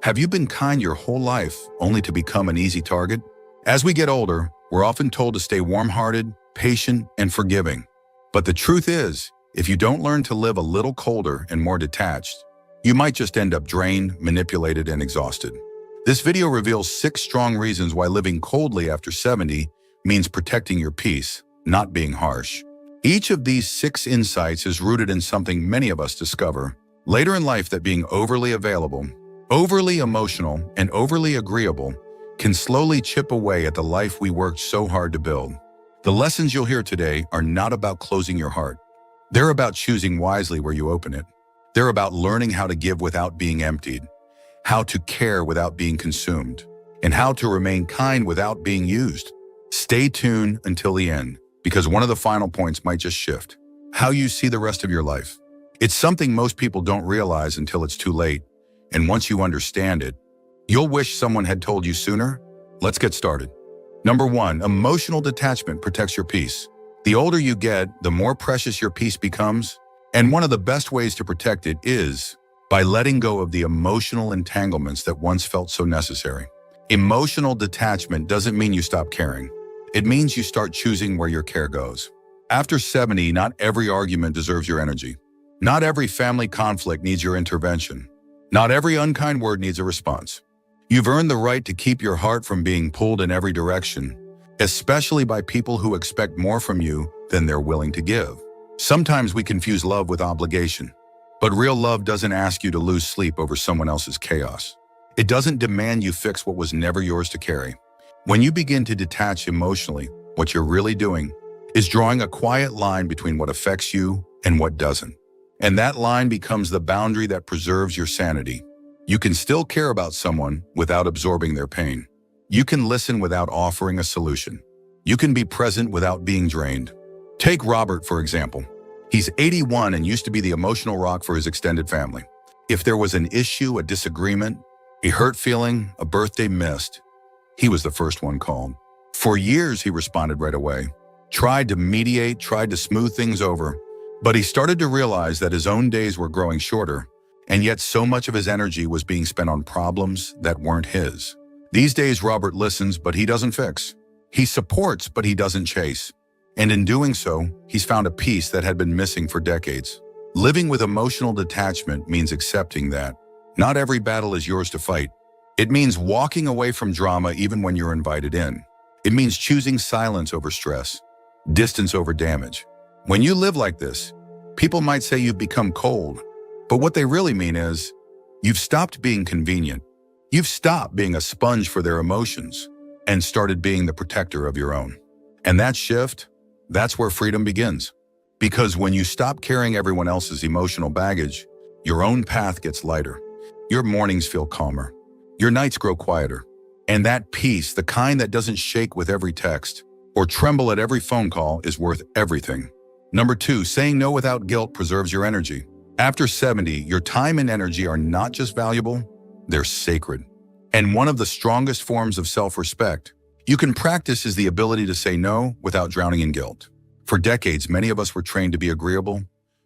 Have you been kind your whole life only to become an easy target? As we get older, we're often told to stay warm-hearted, patient, and forgiving. But the truth is, if you don't learn to live a little colder and more detached, you might just end up drained, manipulated, and exhausted. This video reveals 6 strong reasons why living coldly after 70 means protecting your peace, not being harsh. Each of these 6 insights is rooted in something many of us discover later in life, that being overly available, overly emotional, and overly agreeable can slowly chip away at the life we worked so hard to build. The lessons you'll hear today are not about closing your heart. They're about choosing wisely where you open it. They're about learning how to give without being emptied, how to care without being consumed, and how to remain kind without being used. Stay tuned until the end, because one of the final points might just shift how you see the rest of your life. It's something most people don't realize until it's too late, and once you understand it, you'll wish someone had told you sooner. Let's get started. Number 1, emotional detachment protects your peace. The older you get, the more precious your peace becomes, and one of the best ways to protect it is by letting go of the emotional entanglements that once felt so necessary. Emotional detachment doesn't mean you stop caring. It means you start choosing where your care goes. After 70, not every argument deserves your energy. Not every family conflict needs your intervention. Not every unkind word needs a response. You've earned the right to keep your heart from being pulled in every direction, especially by people who expect more from you than they're willing to give. Sometimes we confuse love with obligation, but real love doesn't ask you to lose sleep over someone else's chaos. It doesn't demand you fix what was never yours to carry. When you begin to detach emotionally, what you're really doing is drawing a quiet line between what affects you and what doesn't. And that line becomes the boundary that preserves your sanity. You can still care about someone without absorbing their pain. You can listen without offering a solution. You can be present without being drained. Take Robert, for example. He's 81 and used to be the emotional rock for his extended family. If there was an issue, a disagreement, a hurt feeling, a birthday missed, he was the first one called. For years, he responded right away, tried to mediate, tried to smooth things over, but he started to realize that his own days were growing shorter, and yet so much of his energy was being spent on problems that weren't his. These days, Robert listens, but he doesn't fix. He supports, but he doesn't chase. And in doing so, he's found a peace that had been missing for decades. Living with emotional detachment means accepting that not every battle is yours to fight. It means walking away from drama even when you're invited in. It means choosing silence over stress, distance over damage. When you live like this, people might say you've become cold, but what they really mean is you've stopped being convenient. You've stopped being a sponge for their emotions and started being the protector of your own. And that shift, that's where freedom begins. Because when you stop carrying everyone else's emotional baggage, your own path gets lighter. Your mornings feel calmer. Your nights grow quieter. And that peace, the kind that doesn't shake with every text or tremble at every phone call, is worth everything. Number 2, saying no without guilt preserves your energy. After 70, your time and energy are not just valuable, they're sacred. And one of the strongest forms of self-respect you can practice is the ability to say no without drowning in guilt. For decades, many of us were trained to be agreeable,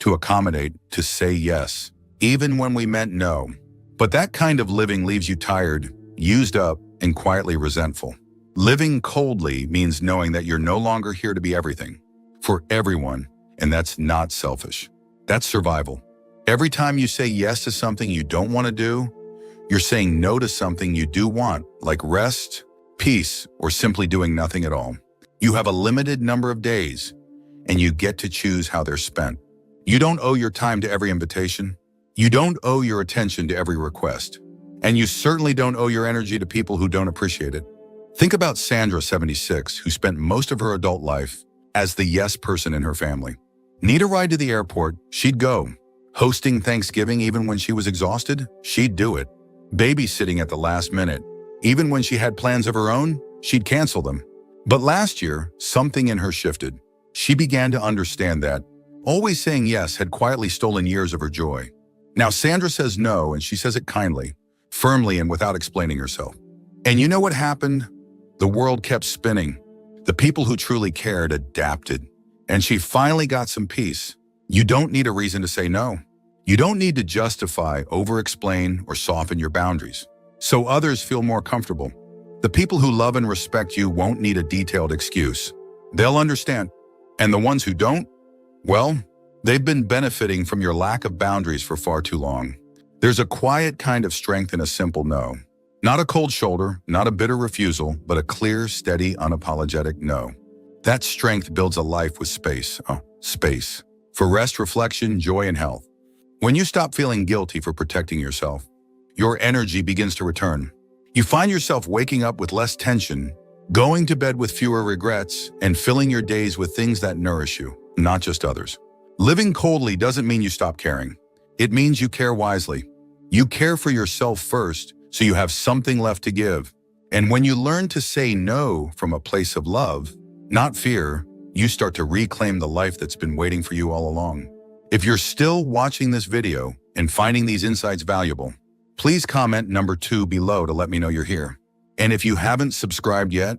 to accommodate, to say yes, even when we meant no. But that kind of living leaves you tired, used up, and quietly resentful. Living coldly means knowing that you're no longer here to be everything, for everyone, and that's not selfish. That's survival. Every time you say yes to something you don't want to do, you're saying no to something you do want, like rest, peace, or simply doing nothing at all. You have a limited number of days, and you get to choose how they're spent. You don't owe your time to every invitation. You don't owe your attention to every request. And you certainly don't owe your energy to people who don't appreciate it. Think about Sandra, 76, who spent most of her adult life as the yes person in her family. Need a ride to the airport? She'd go. Hosting Thanksgiving even when she was exhausted? She'd do it. Babysitting at the last minute? Even when she had plans of her own, she'd cancel them. But last year, something in her shifted. She began to understand that always saying yes had quietly stolen years of her joy. Now Sandra says no, and she says it kindly, firmly, and without explaining herself. And you know what happened? The world kept spinning. The people who truly cared adapted, and she finally got some peace. You don't need a reason to say no. You don't need to justify, over-explain, or soften your boundaries. so others feel more comfortable. The people who love and respect you won't need a detailed excuse. They'll understand. And the ones who don't, well, they've been benefiting from your lack of boundaries for far too long. There's a quiet kind of strength in a simple no. Not a cold shoulder, not a bitter refusal, but a clear, steady, unapologetic no. That strength builds a life with space. Space. For rest, reflection, joy, and health. When you stop feeling guilty for protecting yourself, your energy begins to return. You find yourself waking up with less tension, going to bed with fewer regrets, and filling your days with things that nourish you, not just others. Living coldly doesn't mean you stop caring. It means you care wisely. You care for yourself first, so you have something left to give. And when you learn to say no from a place of love, not fear, you start to reclaim the life that's been waiting for you all along. If you're still watching this video and finding these insights valuable, please comment number 2 below to let me know you're here. And if you haven't subscribed yet,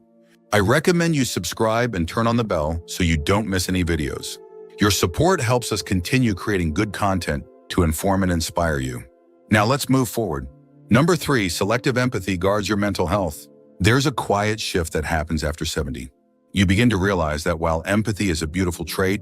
I recommend you subscribe and turn on the bell so you don't miss any videos. Your support helps us continue creating good content to inform and inspire you. Now let's move forward. Number 3, selective empathy guards your mental health. There's a quiet shift that happens after 70. You begin to realize that while empathy is a beautiful trait,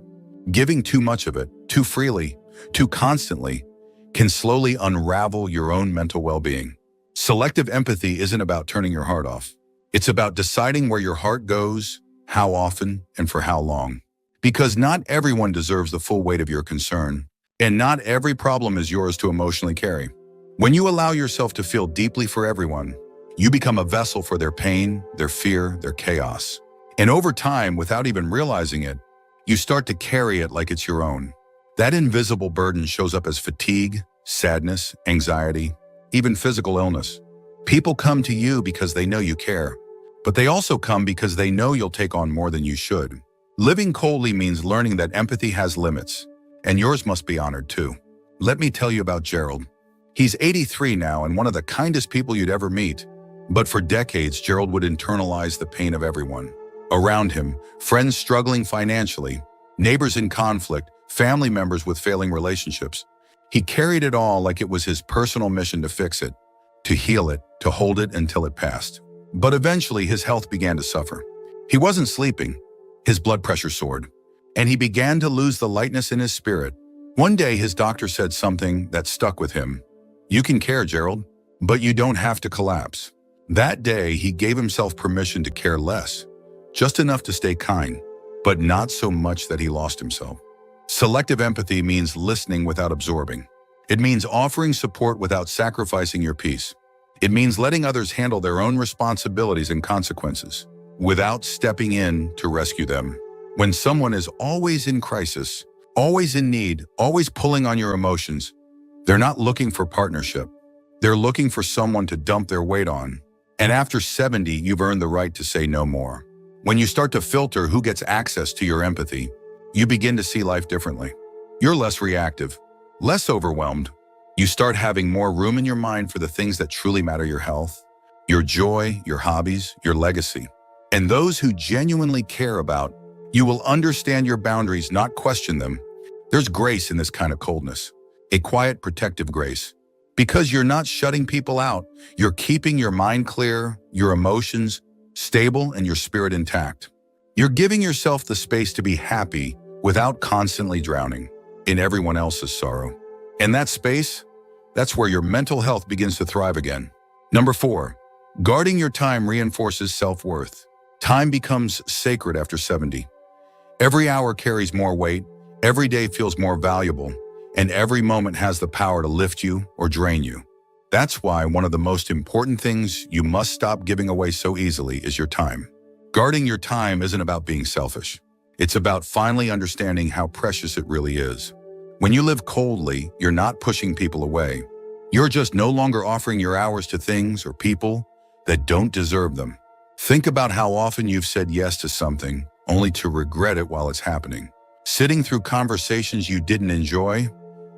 giving too much of it, too freely, too constantly, can slowly unravel your own mental well-being. Selective empathy isn't about turning your heart off. It's about deciding where your heart goes, how often, and for how long. Because not everyone deserves the full weight of your concern, and not every problem is yours to emotionally carry. When you allow yourself to feel deeply for everyone, you become a vessel for their pain, their fear, their chaos. And over time, without even realizing it, you start to carry it like it's your own. That invisible burden shows up as fatigue, sadness, anxiety, even physical illness. People come to you because they know you care, but they also come because they know you'll take on more than you should. Living coldly means learning that empathy has limits, and yours must be honored too. Let me tell you about Gerald. He's 83 now and one of the kindest people you'd ever meet. But for decades, Gerald would internalize the pain of everyone around him, friends struggling financially, neighbors in conflict, family members with failing relationships. He carried it all like it was his personal mission to fix it, to heal it, to hold it until it passed. But eventually, his health began to suffer. He wasn't sleeping. His blood pressure soared, and he began to lose the lightness in his spirit. One day, his doctor said something that stuck with him. "You can care, Gerald, but you don't have to collapse." That day, he gave himself permission to care less, just enough to stay kind, but not so much that he lost himself. Selective empathy means listening without absorbing. It means offering support without sacrificing your peace. It means letting others handle their own responsibilities and consequences, without stepping in to rescue them. When someone is always in crisis, always in need, always pulling on your emotions, they're not looking for partnership. They're looking for someone to dump their weight on. And after 70, you've earned the right to say no more. When you start to filter who gets access to your empathy, you begin to see life differently. You're less reactive, less overwhelmed. You start having more room in your mind for the things that truly matter: your health, your joy, your hobbies, your legacy. And those who genuinely care about you will understand your boundaries, not question them. There's grace in this kind of coldness, a quiet, protective grace. Because you're not shutting people out, you're keeping your mind clear, your emotions stable, and your spirit intact. You're giving yourself the space to be happy without constantly drowning in everyone else's sorrow. And that space, that's where your mental health begins to thrive again. Number 4, guarding your time reinforces self-worth. Time becomes sacred after 70. Every hour carries more weight, every day feels more valuable, and every moment has the power to lift you or drain you. That's why one of the most important things you must stop giving away so easily is your time. Guarding your time isn't about being selfish. It's about finally understanding how precious it really is. When you live coldly, you're not pushing people away. You're just no longer offering your hours to things or people that don't deserve them. Think about how often you've said yes to something only to regret it while it's happening. Sitting through conversations you didn't enjoy,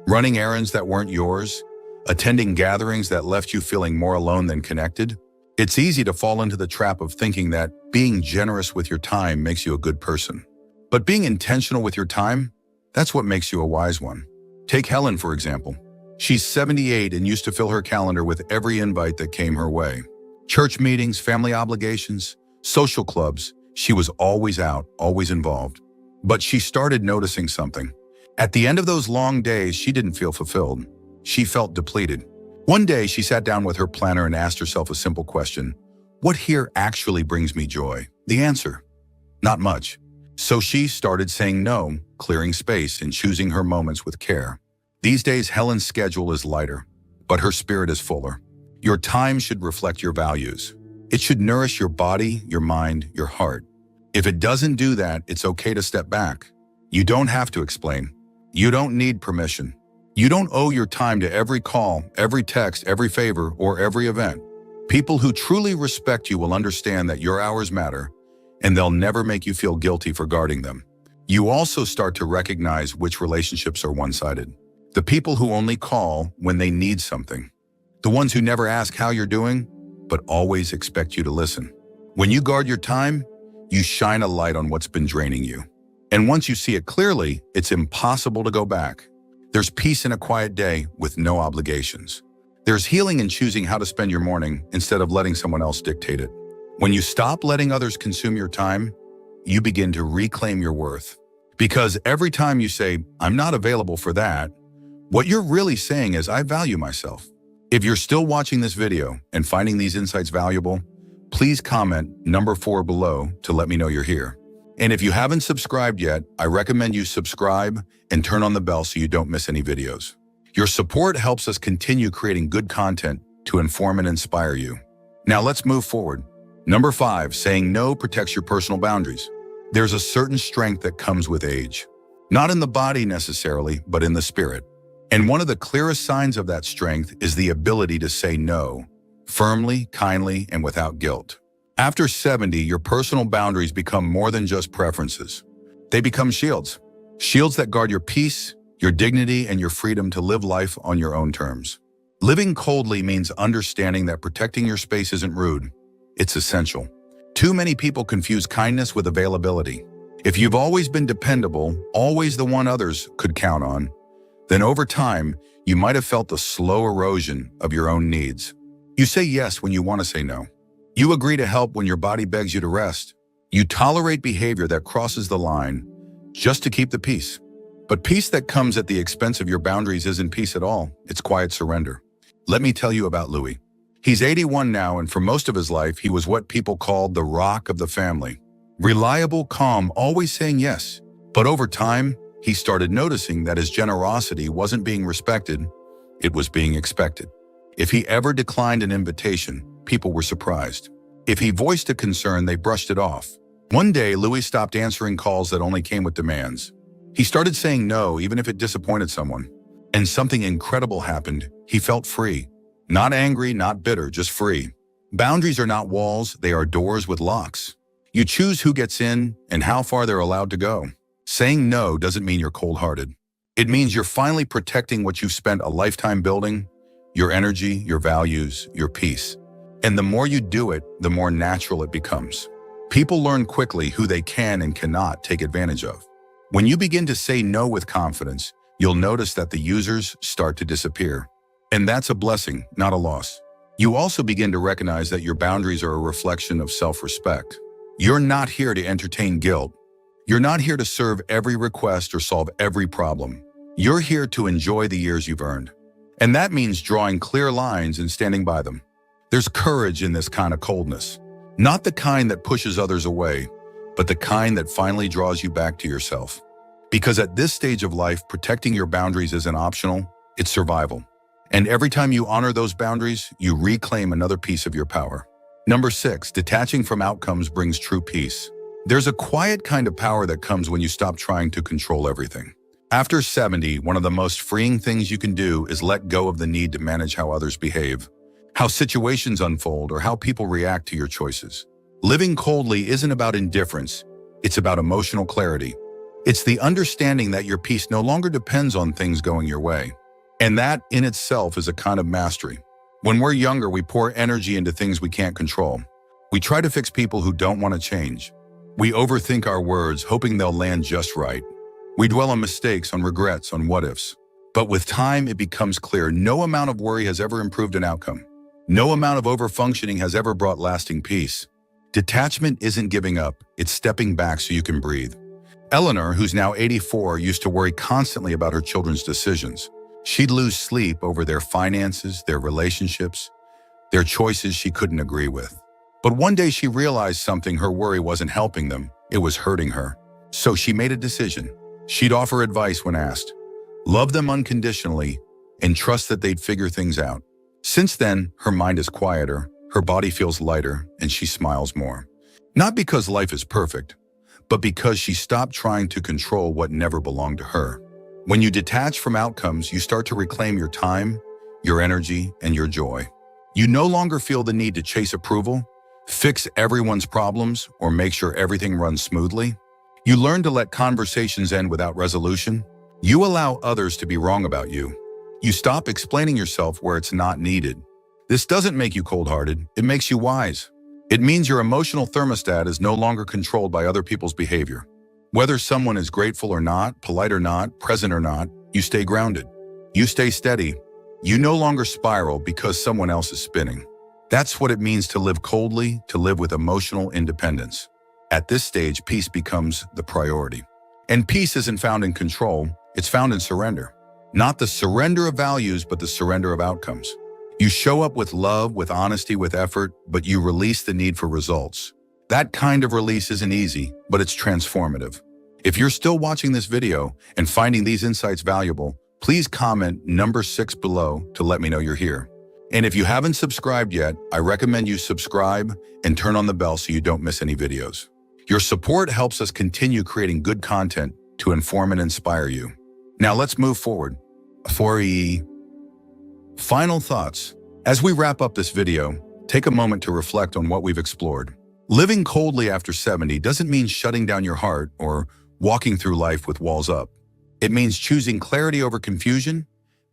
running errands that weren't yours, attending gatherings that left you feeling more alone than connected. It's easy to fall into the trap of thinking that being generous with your time makes you a good person. But being intentional with your time, that's what makes you a wise one. Take Helen, for example. She's 78 and used to fill her calendar with every invite that came her way. Church meetings, family obligations, social clubs. She was always out, always involved. But she started noticing something. At the end of those long days, she didn't feel fulfilled. She felt depleted. One day, she sat down with her planner and asked herself a simple question. What here actually brings me joy? The answer, not much. So she started saying no, clearing space and choosing her moments with care. These days, Helen's schedule is lighter, but her spirit is fuller. Your time should reflect your values. It should nourish your body, your mind, your heart. If it doesn't do that, it's okay to step back. You don't have to explain. You don't need permission. You don't owe your time to every call, every text, every favor, or every event. People who truly respect you will understand that your hours matter, and they'll never make you feel guilty for guarding them. You also start to recognize which relationships are one-sided. The people who only call when they need something. The ones who never ask how you're doing, but always expect you to listen. When you guard your time, you shine a light on what's been draining you. And once you see it clearly, it's impossible to go back. There's peace in a quiet day with no obligations. There's healing in choosing how to spend your morning instead of letting someone else dictate it. When you stop letting others consume your time, you begin to reclaim your worth. Because every time you say, I'm not available for that, what you're really saying is, I value myself. If you're still watching this video and finding these insights valuable, please comment number 4 below to let me know you're here. And if you haven't subscribed yet, I recommend you subscribe and turn on the bell so you don't miss any videos. Your support helps us continue creating good content to inform and inspire you. Now let's move forward. Number 5, saying no protects your personal boundaries. There's a certain strength that comes with age. Not in the body necessarily, but in the spirit. And one of the clearest signs of that strength is the ability to say no, firmly, kindly, and without guilt. After 70, your personal boundaries become more than just preferences. They become shields. Shields that guard your peace, your dignity, and your freedom to live life on your own terms. Living coldly means understanding that protecting your space isn't rude. It's essential. Too many people confuse kindness with availability. If you've always been dependable, always the one others could count on, then over time, you might have felt the slow erosion of your own needs. You say yes when you want to say no. You agree to help when your body begs you to rest. You tolerate behavior that crosses the line just to keep the peace. But peace that comes at the expense of your boundaries isn't peace at all. It's quiet surrender. Let me tell you about Louis. He's 81 now, and for most of his life, he was what people called the rock of the family. Reliable, calm, always saying yes. But over time, he started noticing that his generosity wasn't being respected, it was being expected. If he ever declined an invitation, people were surprised. If he voiced a concern, they brushed it off. One day, Louis stopped answering calls that only came with demands. He started saying no, even if it disappointed someone. And something incredible happened. He felt free. Not angry, not bitter, just free. Boundaries are not walls, they are doors with locks. You choose who gets in and how far they're allowed to go. Saying no doesn't mean you're cold-hearted. It means you're finally protecting what you've spent a lifetime building, your energy, your values, your peace. And the more you do it, the more natural it becomes. People learn quickly who they can and cannot take advantage of. When you begin to say no with confidence, you'll notice that the users start to disappear. And that's a blessing, not a loss. You also begin to recognize that your boundaries are a reflection of self-respect. You're not here to entertain guilt. You're not here to serve every request or solve every problem. You're here to enjoy the years you've earned. And that means drawing clear lines and standing by them. There's courage in this kind of coldness. Not the kind that pushes others away, but the kind that finally draws you back to yourself. Because at this stage of life, protecting your boundaries isn't optional, it's survival. And every time you honor those boundaries, you reclaim another piece of your power. Number 6, detaching from outcomes brings true peace. There's a quiet kind of power that comes when you stop trying to control everything. After 70, one of the most freeing things you can do is let go of the need to manage how others behave, how situations unfold, or how people react to your choices. Living coldly isn't about indifference, it's about emotional clarity. It's the understanding that your peace no longer depends on things going your way. And that in itself is a kind of mastery. When we're younger, we pour energy into things we can't control. We try to fix people who don't want to change. We overthink our words, hoping they'll land just right. We dwell on mistakes, on regrets, on what-ifs. But with time, it becomes clear no amount of worry has ever improved an outcome. No amount of overfunctioning has ever brought lasting peace. Detachment isn't giving up, it's stepping back so you can breathe. Eleanor, who's now 84, used to worry constantly about her children's decisions. She'd lose sleep over their finances, their relationships, their choices she couldn't agree with. But one day she realized something. Her worry wasn't helping them, it was hurting her. So she made a decision. She'd offer advice when asked, love them unconditionally, and trust that they'd figure things out. Since then, her mind is quieter, her body feels lighter, and she smiles more. Not because life is perfect, but because she stopped trying to control what never belonged to her. When you detach from outcomes, you start to reclaim your time, your energy, and your joy. You no longer feel the need to chase approval, fix everyone's problems, or make sure everything runs smoothly. You learn to let conversations end without resolution. You allow others to be wrong about you. You stop explaining yourself where it's not needed. This doesn't make you cold-hearted, it makes you wise. It means your emotional thermostat is no longer controlled by other people's behavior. Whether someone is grateful or not, polite or not, present or not, you stay grounded. You stay steady. You no longer spiral because someone else is spinning. That's what it means to live coldly, to live with emotional independence. At this stage, peace becomes the priority. And peace isn't found in control, it's found in surrender. Not the surrender of values, but the surrender of outcomes. You show up with love, with honesty, with effort, but you release the need for results. That kind of release isn't easy, but it's transformative. If you're still watching this video and finding these insights valuable, please comment number 6 below to let me know you're here. And if you haven't subscribed yet, I recommend you subscribe and turn on the bell so you don't miss any videos. Your support helps us continue creating good content to inform and inspire you. Now let's move forward. Final thoughts. As we wrap up this video, take a moment to reflect on what we've explored. Living coldly after 70 doesn't mean shutting down your heart or walking through life with walls up. It means choosing clarity over confusion,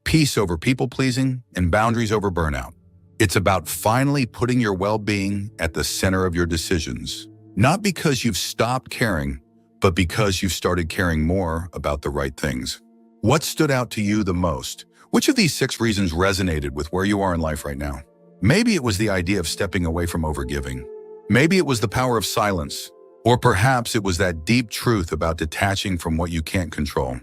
peace over people-pleasing, and boundaries over burnout. It's about finally putting your well-being at the center of your decisions. Not because you've stopped caring, but because you've started caring more about the right things. What stood out to you the most? Which of these 6 reasons resonated with where you are in life right now? Maybe it was the idea of stepping away from overgiving. Maybe it was the power of silence. Or perhaps it was that deep truth about detaching from what you can't control.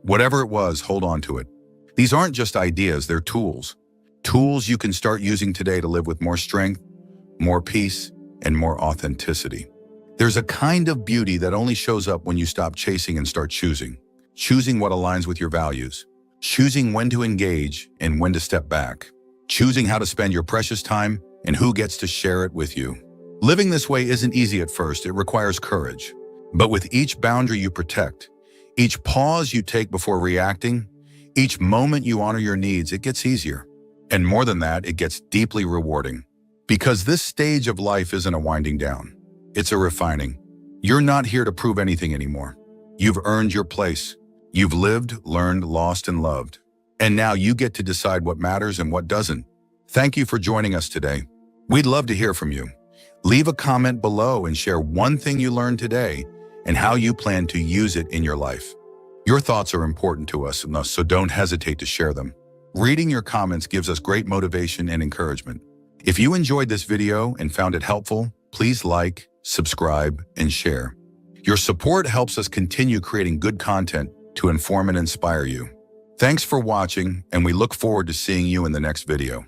Whatever it was, hold on to it. These aren't just ideas, they're tools. Tools you can start using today to live with more strength, more peace, and more authenticity. There's a kind of beauty that only shows up when you stop chasing and start choosing. Choosing what aligns with your values. Choosing when to engage and when to step back. Choosing how to spend your precious time and who gets to share it with you. Living this way isn't easy at first, it requires courage. But with each boundary you protect, each pause you take before reacting, each moment you honor your needs, it gets easier. And more than that, it gets deeply rewarding. Because this stage of life isn't a winding down, it's a refining. You're not here to prove anything anymore. You've earned your place. You've lived, learned, lost, and loved. And now you get to decide what matters and what doesn't. Thank you for joining us today. We'd love to hear from you. Leave a comment below and share one thing you learned today and how you plan to use it in your life. Your thoughts are important to us, so don't hesitate to share them. Reading your comments gives us great motivation and encouragement. If you enjoyed this video and found it helpful, please like, subscribe, and share. Your support helps us continue creating good content to inform and inspire you. Thanks for watching, and we look forward to seeing you in the next video.